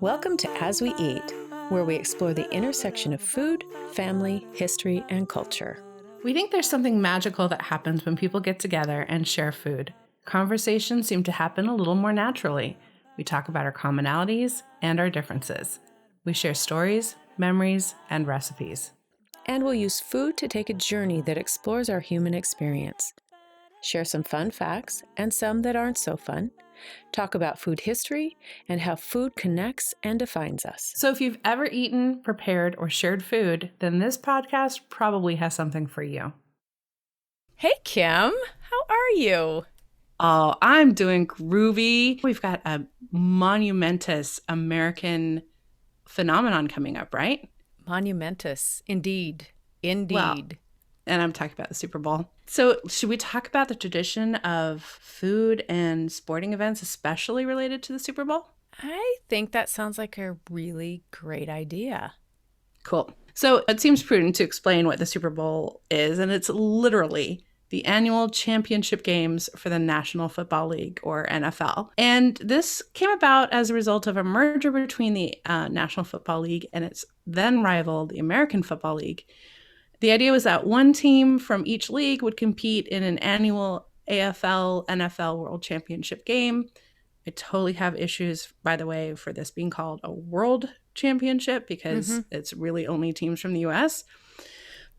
Welcome to As We Eat, where we explore the intersection of food, family, history, and culture. We think there's something magical that happens when people get together and share food. Conversations seem to happen a little more naturally. We talk about our commonalities and our differences. We share stories, memories, and recipes. And we'll use food to take a journey that explores our human experience. Share some fun facts and some that aren't so fun. Talk about food history and how food connects and defines us. So if you've ever eaten, prepared, or shared food, then this podcast probably has something for you. Hey, Kim, how are you? Oh, I'm doing groovy. We've got a monumentous American phenomenon coming up, right? Monumentous, indeed. Well, and I'm talking about the Super Bowl. So should we talk about the tradition of food and sporting events, especially related to the Super Bowl? I think that sounds like a really great idea. Cool. So it seems prudent to explain what the Super Bowl is, and it's literally the annual championship games for the National Football League, or NFL. And this came about as a result of a merger between the National Football League and its then rival, the American Football League. The idea was that one team from each league would compete in an annual AFL NFL World Championship game. I totally have issues, by the way, for this being called a World Championship because it's really only teams from the US.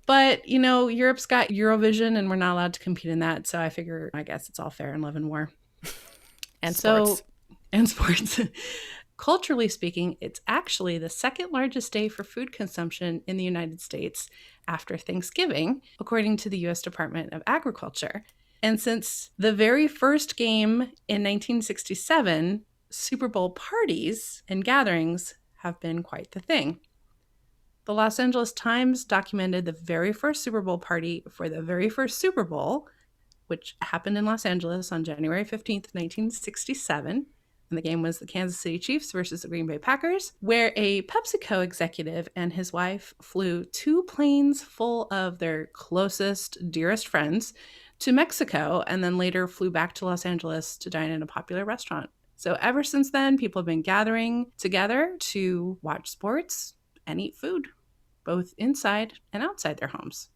But, you know, Europe's got Eurovision and we're not allowed to compete in that. So I guess it's all fair in love and war. And sports. And sports. Culturally speaking, it's actually the second largest day for food consumption in the United States after Thanksgiving, according to the U.S. Department of Agriculture. And since the very first game in 1967, Super Bowl parties and gatherings have been quite the thing. The Los Angeles Times documented the very first Super Bowl party for the very first Super Bowl, which happened in Los Angeles on January 15th, 1967. And the game was the Kansas City Chiefs versus the Green Bay Packers, where a PepsiCo executive and his wife flew 2 planes full of their closest, dearest friends to Mexico, and then later flew back to Los Angeles to dine in a popular restaurant. So ever since then, people have been gathering together to watch sports and eat food, both inside and outside their homes.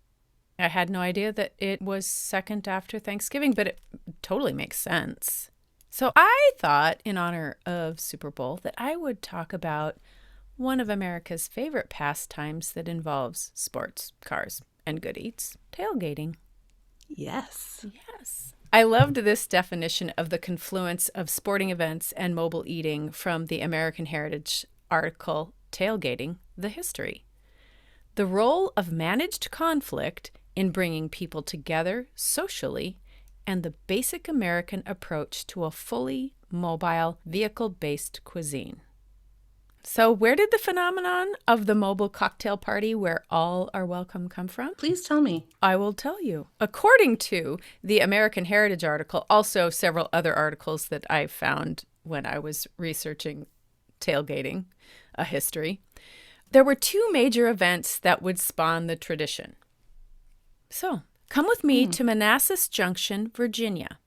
I had no idea that it was second after Thanksgiving, but it totally makes sense. So I thought, in honor of Super Bowl, that I would talk about one of America's favorite pastimes that involves sports, cars, and good eats, tailgating. Yes. I loved this definition of the confluence of sporting events and mobile eating from the American Heritage article, Tailgating, the History. The role of managed conflict in bringing people together socially and the basic American approach to a fully mobile, vehicle-based cuisine. So where did the phenomenon of the mobile cocktail party where all are welcome come from? Please tell me. I will tell you. According to the American Heritage article, also several other articles that I found when I was researching tailgating, a history, there were 2 major events that would spawn the tradition. So, come with me to Manassas Junction, Virginia.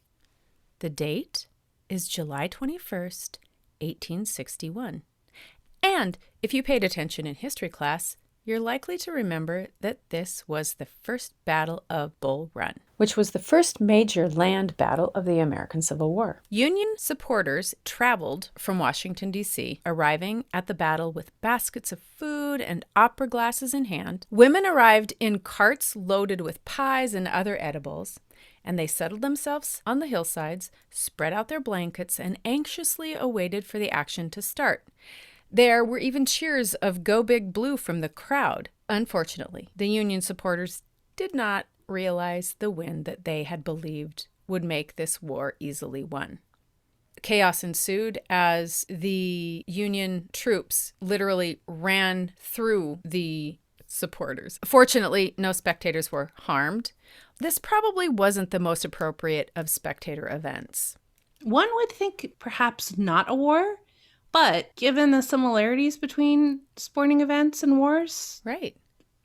The date is July 21st, 1861. And if you paid attention in history class, you're likely to remember that this was the first Battle of Bull Run, which was the first major land battle of the American Civil War. Union supporters traveled from Washington, D.C., arriving at the battle with baskets of food and opera glasses in hand. Women arrived in carts loaded with pies and other edibles, and they settled themselves on the hillsides, spread out their blankets, and anxiously awaited for the action to start. There were even cheers of "Go Big Blue" from the crowd. Unfortunately, the Union supporters did not realize the win that they had believed would make this war easily won. Chaos ensued as the Union troops literally ran through the supporters. Fortunately, no spectators were harmed. This probably wasn't the most appropriate of spectator events. One would think perhaps not a war, but given the similarities between sporting events and wars, Right.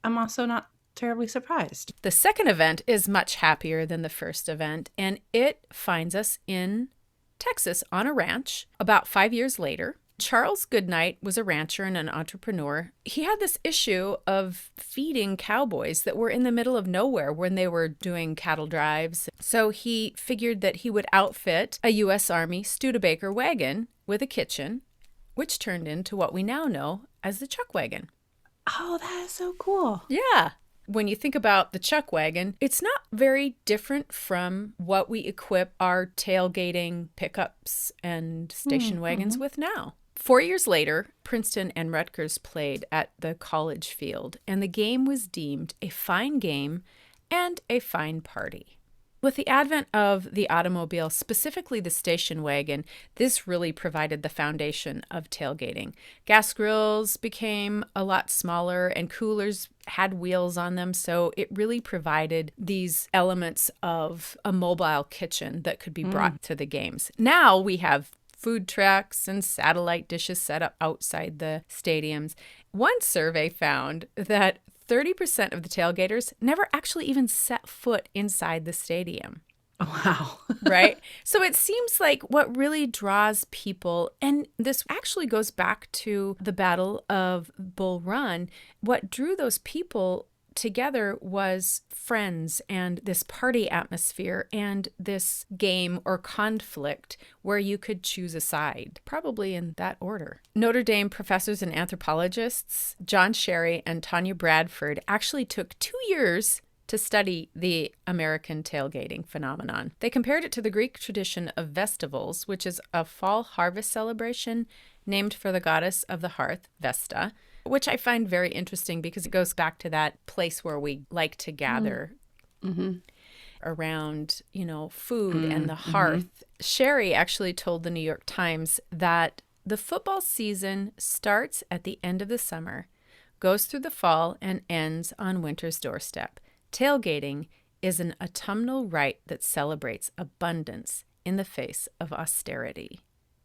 I'm also not terribly surprised. The second event is much happier than the first event, and it finds us in Texas, on a ranch. About 5 years later, Charles Goodnight was a rancher and an entrepreneur. He had this issue of feeding cowboys that were in the middle of nowhere when they were doing cattle drives. So he figured that he would outfit a U.S. Army Studebaker wagon with a kitchen, which turned into what we now know as the chuck wagon. Oh, that is so cool. Yeah. When you think about the chuck wagon, it's not very different from what we equip our tailgating pickups and station wagons with now. 4 years later, Princeton and Rutgers played at the college field, and the game was deemed a fine game and a fine party. With the advent of the automobile, specifically the station wagon, this really provided the foundation of tailgating. Gas grills became a lot smaller and coolers had wheels on them, so it really provided these elements of a mobile kitchen that could be brought to the games. Now we have food trucks and satellite dishes set up outside the stadiums. One survey found that 30% of the tailgaters never actually even set foot inside the stadium. Wow. Right? So it seems like what really draws people, and this actually goes back to the Battle of Bull Run, what drew those people together was friends and this party atmosphere and this game or conflict where you could choose a side, probably in that order. Notre Dame professors and anthropologists John Sherry and Tanya Bradford actually took 2 years to study the American tailgating phenomenon. They compared it to the Greek tradition of festivals, which is a fall harvest celebration named for the goddess of the hearth, Vesta, which I find very interesting because it goes back to that place where we like to gather around, food and the hearth. Sherry actually told the New York Times that the football season starts at the end of the summer, goes through the fall, and ends on winter's doorstep. Tailgating is an autumnal rite that celebrates abundance in the face of austerity,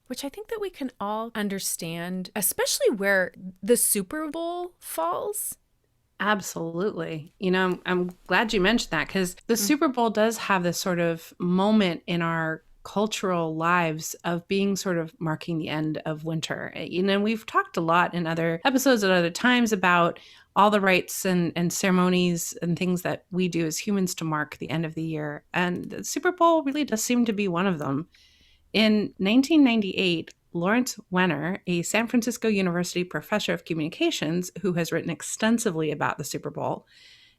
which I think that we can all understand, especially where the Super Bowl falls. Absolutely. I'm glad you mentioned that because the Super Bowl does have this sort of moment in our cultural lives of being sort of marking the end of winter. We've talked a lot in other episodes at other times about all the rites and ceremonies and things that we do as humans to mark the end of the year. And the Super Bowl really does seem to be one of them. In 1998, Lawrence Wenner, a San Francisco University professor of communications who has written extensively about the Super Bowl,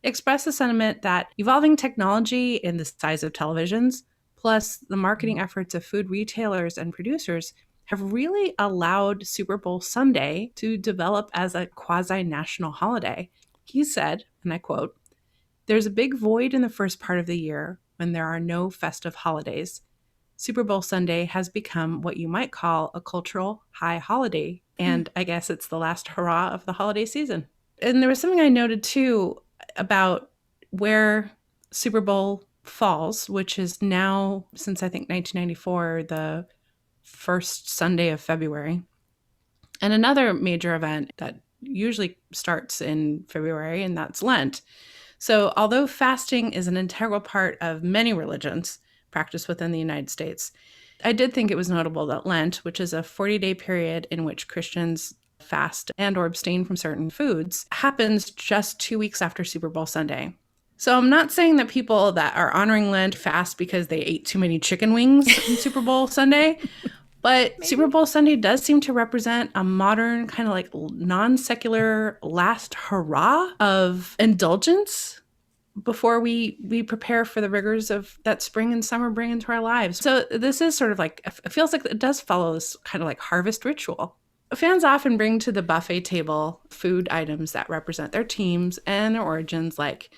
expressed the sentiment that evolving technology in the size of televisions, plus the marketing efforts of food retailers and producers, have really allowed Super Bowl Sunday to develop as a quasi-national holiday. He said, and I quote, "There's a big void in the first part of the year when there are no festive holidays. Super Bowl Sunday has become what you might call a cultural high holiday, and I guess it's the last hurrah of the holiday season." And there was something I noted too about where Super Bowl falls, which is now, since I think 1994, the first Sunday of February. And another major event that usually starts in February, and that's Lent. So although fasting is an integral part of many religions practiced within the United States, I did think it was notable that Lent, which is a 40-day period in which Christians fast and or abstain from certain foods, happens just 2 weeks after Super Bowl Sunday. So I'm not saying that people that are honoring Lent fast because they ate too many chicken wings on Super Bowl Sunday, but maybe. Super Bowl Sunday does seem to represent a modern kind of like non-secular last hurrah of indulgence before we prepare for the rigors of that spring and summer bring into our lives. So this is sort of like, it feels like it does follow this kind of like harvest ritual. Fans often bring to the buffet table food items that represent their teams and their origins, like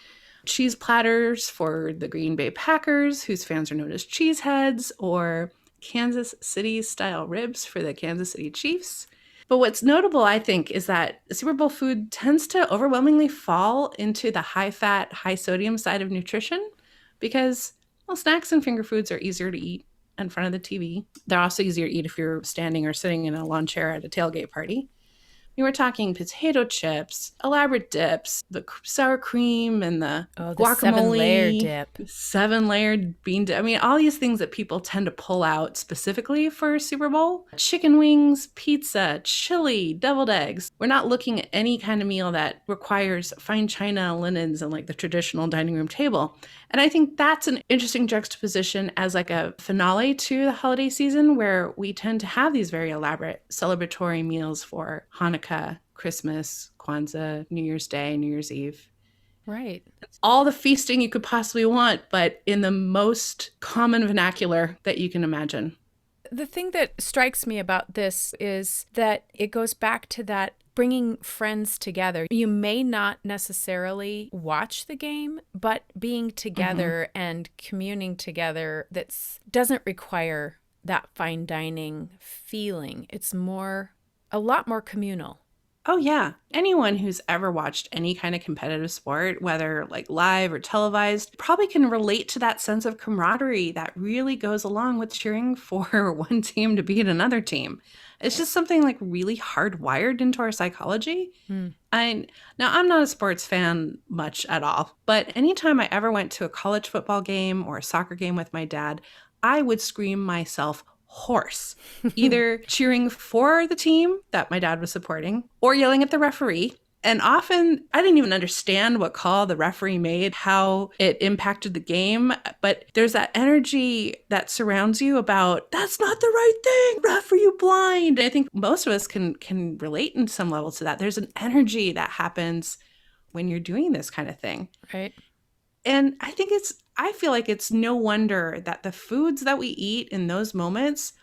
cheese platters for the Green Bay Packers, whose fans are known as cheeseheads, or Kansas City style ribs for the Kansas City Chiefs. But what's notable, I think, is that Super Bowl food tends to overwhelmingly fall into the high-fat, high-sodium side of nutrition because, well, snacks and finger foods are easier to eat in front of the TV. They're also easier to eat if you're standing or sitting in a lawn chair at a tailgate party. You were talking potato chips, elaborate dips, the sour cream and the Oh, the 7-layer guacamole, dip. 7-layered bean dip. I mean, all these things that people tend to pull out specifically for Super Bowl. Chicken wings, pizza, chili, deviled eggs. We're not looking at any kind of meal that requires fine china, linens, and like the traditional dining room table. And I think that's an interesting juxtaposition as like a finale to the holiday season, where we tend to have these very elaborate celebratory meals for Hanukkah, Christmas, Kwanzaa, New Year's Day, New Year's Eve. Right. All the feasting you could possibly want, but in the most common vernacular that you can imagine. The thing that strikes me about this is that it goes back to that bringing friends together. You may not necessarily watch the game, but being together and communing together that doesn't require that fine dining feeling. It's a lot more communal. Oh, yeah. Anyone who's ever watched any kind of competitive sport, whether like live or televised, probably can relate to that sense of camaraderie that really goes along with cheering for one team to beat another team. It's just something like really hardwired into our psychology. Now, I'm not a sports fan much at all, but anytime I ever went to a college football game or a soccer game with my dad, I would scream myself hoarse, either cheering for the team that my dad was supporting or yelling at the referee. And often I didn't even understand what call the referee made, how it impacted the game. But there's that energy that surrounds you about, that's not the right thing, ref, are you blind? I think most of us can relate in some level to that. There's an energy that happens when you're doing this kind of thing. Right. And I feel like it's no wonder that the foods that we eat in those moments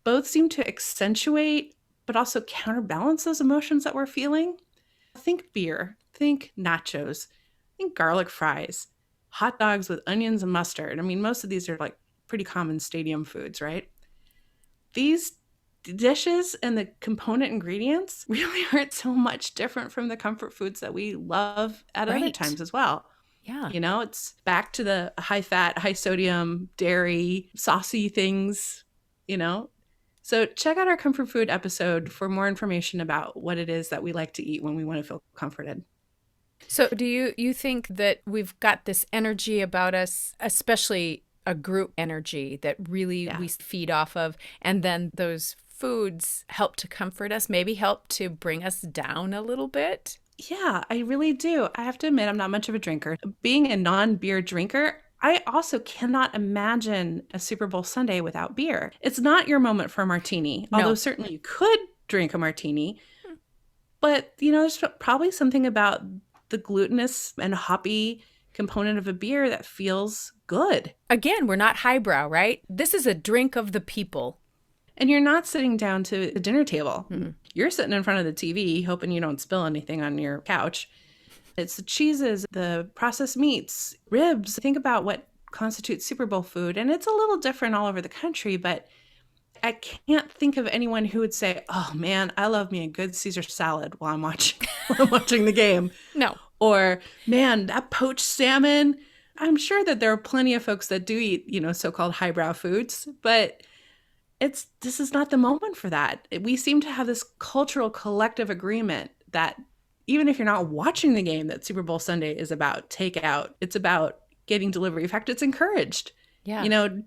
both seem to accentuate, but also counterbalance those emotions that we're feeling. Think beer, think nachos, think garlic fries, hot dogs with onions and mustard. I mean, most of these are like pretty common stadium foods, right? These dishes and the component ingredients really aren't so much different from the comfort foods that we love at other times as well. Yeah. You know, it's back to the high fat, high sodium, dairy, saucy things, you know. So check out our comfort food episode for more information about what it is that we like to eat when we want to feel comforted. So do you think that we've got this energy about us, especially a group energy that really we feed off of, and then those foods help to comfort us, maybe help to bring us down a little bit? Yeah, I really do. I have to admit, I'm not much of a drinker. Being a non-beer drinker, I also cannot imagine a Super Bowl Sunday without beer. It's not your moment for a martini, although certainly you could drink a martini. But, you know, there's probably something about the glutinous and hoppy component of a beer that feels good. Again, we're not highbrow, right? This is a drink of the people. And you're not sitting down to a dinner table. You're sitting in front of the TV, hoping you don't spill anything on your couch. It's the cheeses, the processed meats, ribs. Think about what constitutes Super Bowl food. And it's a little different all over the country, but I can't think of anyone who would say, oh man, I love me a good Caesar salad while I'm watching the game. No. Or, man, that poached salmon. I'm sure that there are plenty of folks that do eat, you know, so-called highbrow foods, but this is not the moment for that. We seem to have this cultural collective agreement that even if you're not watching the game, that Super Bowl Sunday is about takeout. It's about getting delivery. In fact, it's encouraged. Yeah. You know,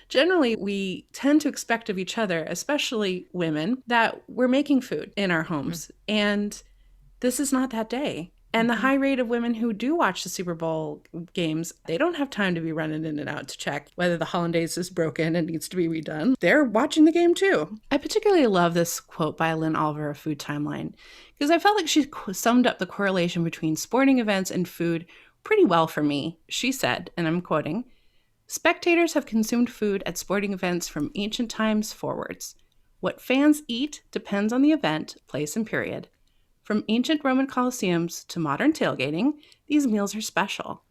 generally we tend to expect of each other, especially women, that we're making food in our homes. And this is not that day. And the high rate of women who do watch the Super Bowl games, they don't have time to be running in and out to check whether the hollandaise is broken and needs to be redone. They're watching the game too. I particularly love this quote by Lynn Oliver of Food Timeline, because I felt like she summed up the correlation between sporting events and food pretty well for me. She said, and I'm quoting, "Spectators have consumed food at sporting events from ancient times forwards. What fans eat depends on the event, place, and period. From ancient Roman Colosseums to modern tailgating, these meals are special.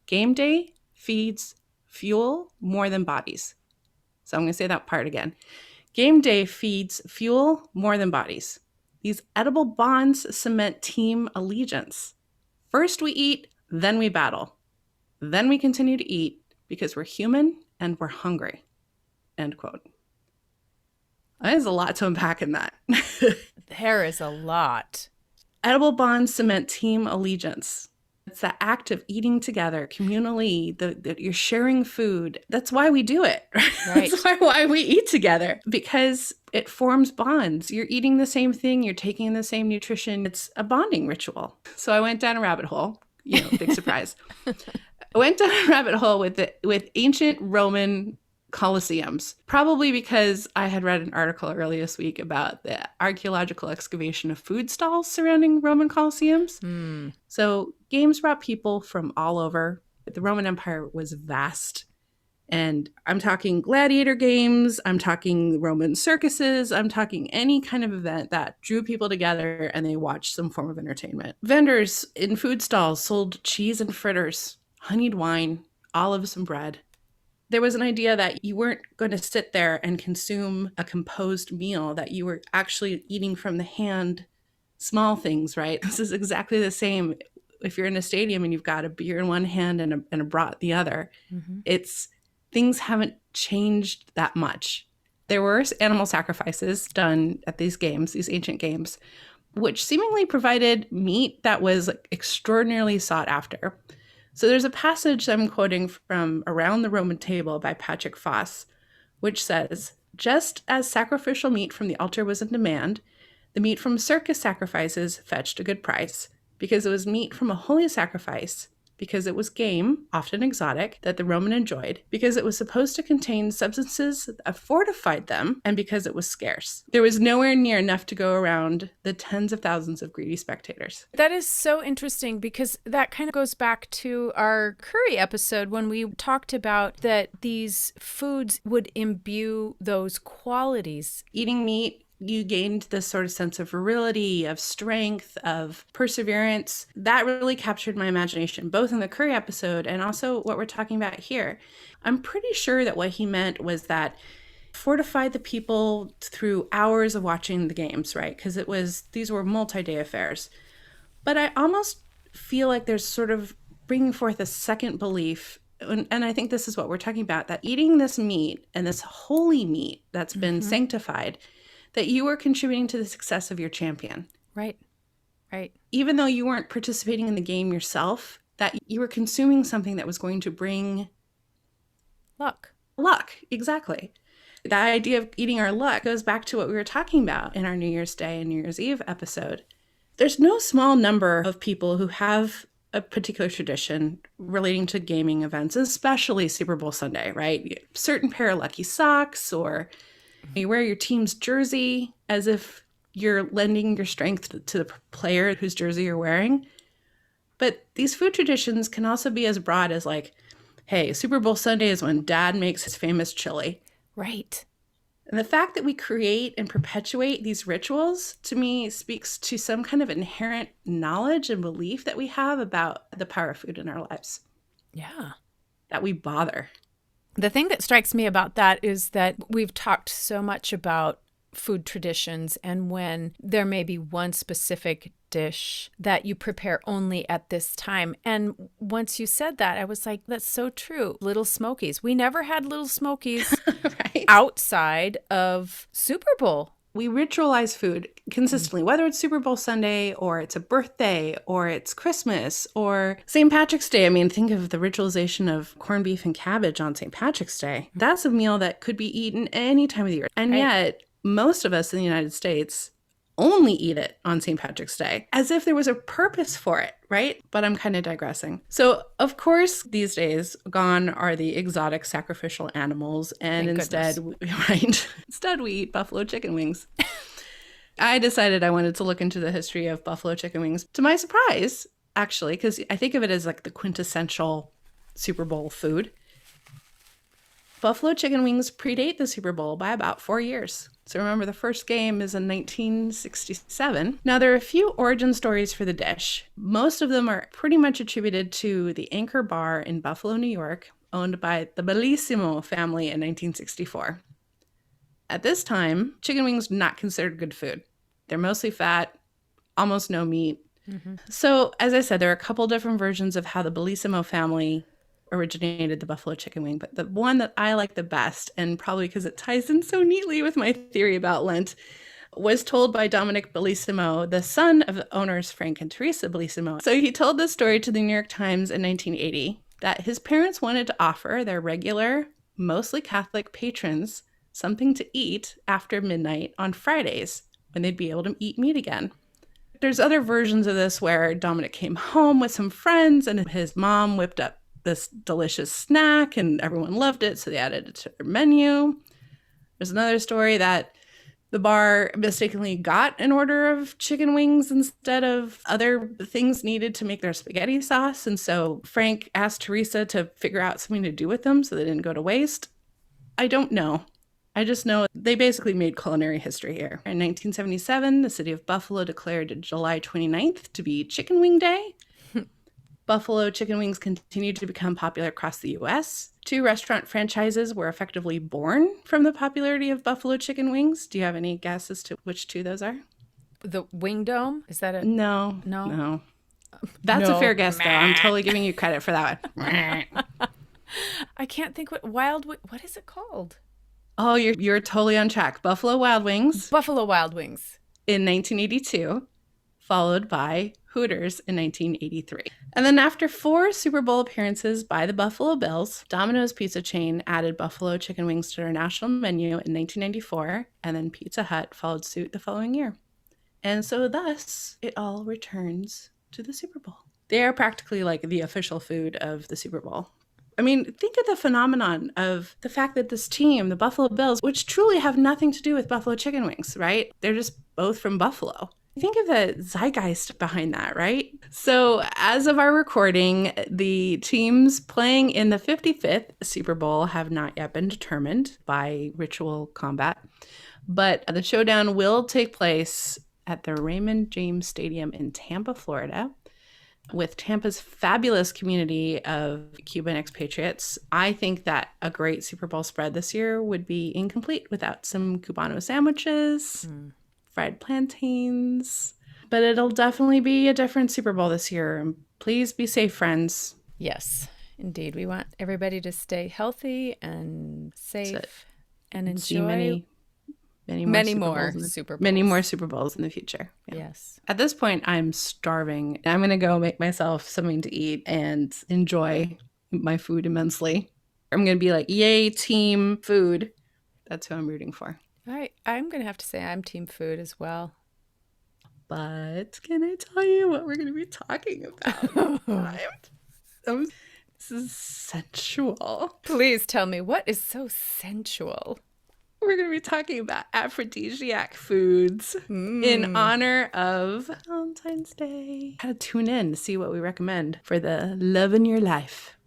Game day feeds fuel more than bodies." So I'm going to say that part again. Game day feeds fuel more than bodies. These edible bonds cement team allegiance. First we eat, then we battle. Then we continue to eat because we're human and we're hungry. End quote. There's a lot to unpack in that. There is a lot. Edible bonds cement team allegiance. It's the act of eating together communally. You're sharing food. That's why we do it. Right. That's why we eat together, because it forms bonds. You're eating the same thing. You're taking the same nutrition. It's a bonding ritual. So I went down a rabbit hole. Big surprise. I went down a rabbit hole with ancient Roman Colosseums, probably because I had read an article earlier this week about the archaeological excavation of food stalls surrounding Roman Colosseums. So games brought people from all over. The Roman Empire was vast. And I'm talking gladiator games, I'm talking Roman circuses, I'm talking any kind of event that drew people together and they watched some form of entertainment. Vendors in food stalls sold cheese and fritters, honeyed wine, olives and bread. There was an idea that you weren't going to sit there and consume a composed meal, that you were actually eating from the hand, small things, right? This is exactly the same if you're in a stadium and you've got a beer in one hand and a brat in the other. It's things haven't changed that much. There were animal sacrifices done at these games, these ancient games, which seemingly provided meat that was extraordinarily sought after. So there's a passage I'm quoting from Around the Roman Table by Patrick Foss, which says, "Just as sacrificial meat from the altar was in demand, the meat from circus sacrifices fetched a good price, because it was meat from a holy sacrifice, because it was game, often exotic, that the Roman enjoyed, because it was supposed to contain substances that fortified them, and because it was scarce. There was nowhere near enough to go around the tens of thousands of greedy spectators." That is so interesting, because that kind of goes back to our curry episode when we talked about that these foods would imbue those qualities. Eating meat, you gained this sort of sense of virility, of strength, of perseverance. That really captured my imagination, both in the curry episode and also what we're talking about here. I'm pretty sure that what he meant was that fortified the people through hours of watching the games, right? Because these were multi-day affairs. But I almost feel like there's sort of bringing forth a second belief, and I think this is what we're talking about, that eating this meat and this holy meat that's been sanctified, that you were contributing to the success of your champion. Right. Even though you weren't participating in the game yourself, that you were consuming something that was going to bring Luck. Exactly. The idea of eating our luck goes back to what we were talking about in our New Year's Day and New Year's Eve episode. There's no small number of people who have a particular tradition relating to gaming events, especially Super Bowl Sunday, right? A certain pair of lucky socks, or you wear your team's jersey as if you're lending your strength to the player whose jersey you're wearing. But these food traditions can also be as broad as like, hey, Super Bowl Sunday is when Dad makes his famous chili. Right. And the fact that we create and perpetuate these rituals, to me, speaks to some kind of inherent knowledge and belief that we have about the power of food in our lives. Yeah. That we bother. The thing that strikes me about that is that we've talked so much about food traditions, and when there may be one specific dish that you prepare only at this time. And once you said that, I was like, that's so true. Little Smokies. We never had Little Smokies Right? outside of Super Bowl. We ritualize food consistently, whether it's Super Bowl Sunday or it's a birthday or it's Christmas or St. Patrick's Day. I mean, think of the ritualization of corned beef and cabbage on St. Patrick's Day. That's a meal that could be eaten any time of the year. And yet, most of us in the United States only eat it on St. Patrick's Day, as if there was a purpose for it, right? But I'm kind of digressing. So, of course, these days, gone are the exotic sacrificial animals, and instead we eat buffalo chicken wings. I decided I wanted to look into the history of buffalo chicken wings, to my surprise, actually, because I think of it as like the quintessential Super Bowl food. Buffalo chicken wings predate the Super Bowl by about 4 years. So remember, the first game is in 1967. Now, there are a few origin stories for the dish. Most of them are pretty much attributed to the Anchor Bar in Buffalo, New York, owned by the Bellissimo family in 1964. At this time, chicken wings were not considered good food. They're mostly fat, almost no meat. So, as I said, there are a couple different versions of how the Bellissimo family originated the buffalo chicken wing, but the one that I like the best, and probably because it ties in so neatly with my theory about Lent, was told by Dominic Bellissimo, the son of the owners Frank and Teresa Bellissimo. So he told this story to the New York Times in 1980 that his parents wanted to offer their regular, mostly Catholic patrons something to eat after midnight on Fridays when they'd be able to eat meat again. There's other versions of this where Dominic came home with some friends and his mom whipped up this delicious snack and everyone loved it, so they added it to their menu. There's another story that the bar mistakenly got an order of chicken wings instead of other things needed to make their spaghetti sauce. And so Frank asked Teresa to figure out something to do with them so they didn't go to waste. I don't know. I just know they basically made culinary history here. In 1977, the city of Buffalo declared July 29th to be Chicken Wing Day. Buffalo chicken wings continued to become popular across the U.S. 2 restaurant franchises were effectively born from the popularity of buffalo chicken wings. Do you have any guess as to which 2 those are? The Wing Dome? Is that it? No. That's a fair guess, though. I'm totally giving you credit for that one. I can't think what is it called? Oh, you're totally on track. Buffalo Wild Wings. Buffalo Wild Wings. In 1982, followed by Hooters in 1983. And then after 4 Super Bowl appearances by the Buffalo Bills, Domino's pizza chain added buffalo chicken wings to their national menu in 1994, and then Pizza Hut followed suit the following year. And so thus, it all returns to the Super Bowl. They are practically like the official food of the Super Bowl. I mean, think of the phenomenon of the fact that this team, the Buffalo Bills, which truly have nothing to do with buffalo chicken wings, right? They're just both from Buffalo. Think of the zeitgeist behind that, right? So as of our recording, the teams playing in the 55th Super Bowl have not yet been determined by ritual combat, but the showdown will take place at the Raymond James Stadium in Tampa, Florida. With Tampa's fabulous community of Cuban expatriates, I think that a great Super Bowl spread this year would be incomplete without some Cubano sandwiches, fried plantains. But it'll definitely be a different Super Bowl this year. Please be safe, friends. Yes, indeed. We want everybody to stay healthy and safe and enjoy many more Super Bowls in the future. Yeah. Yes. At this point, I'm starving. I'm going to go make myself something to eat and enjoy my food immensely. I'm going to be like, yay, team food. That's who I'm rooting for. All right. I'm going to have to say I'm team food as well. But can I tell you what we're going to be talking about? This is sensual. Please tell me, what is so sensual? We're going to be talking about aphrodisiac foods in honor of Valentine's Day. Gotta tune in to see what we recommend for the love in your life.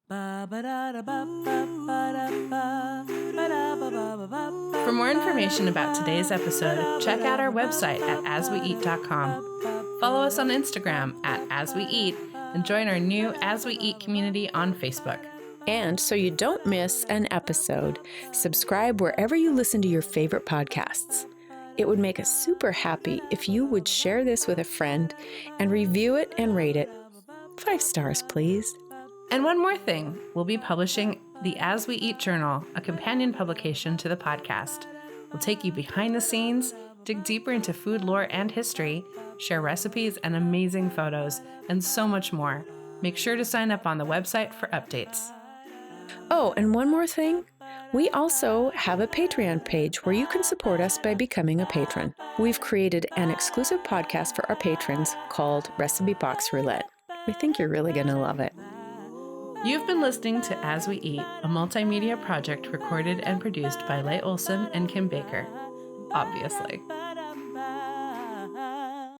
For more information about today's episode, check out our website at asweeat.com. Follow us on Instagram at asweeat and join our new As We Eat community on Facebook. And so you don't miss an episode, subscribe wherever you listen to your favorite podcasts. It would make us super happy if you would share this with a friend and review it and rate it. 5 stars, please. And one more thing, we'll be publishing the As We Eat Journal, a companion publication to the podcast. We'll take you behind the scenes, dig deeper into food lore and history, share recipes and amazing photos, and so much more. Make sure to sign up on the website for updates. Oh, and one more thing. We also have a Patreon page where you can support us by becoming a patron. We've created an exclusive podcast for our patrons called Recipe Box Roulette. We think you're really going to love it. You've been listening to As We Eat, a multimedia project recorded and produced by Leigh Olson and Kim Baker. Obviously.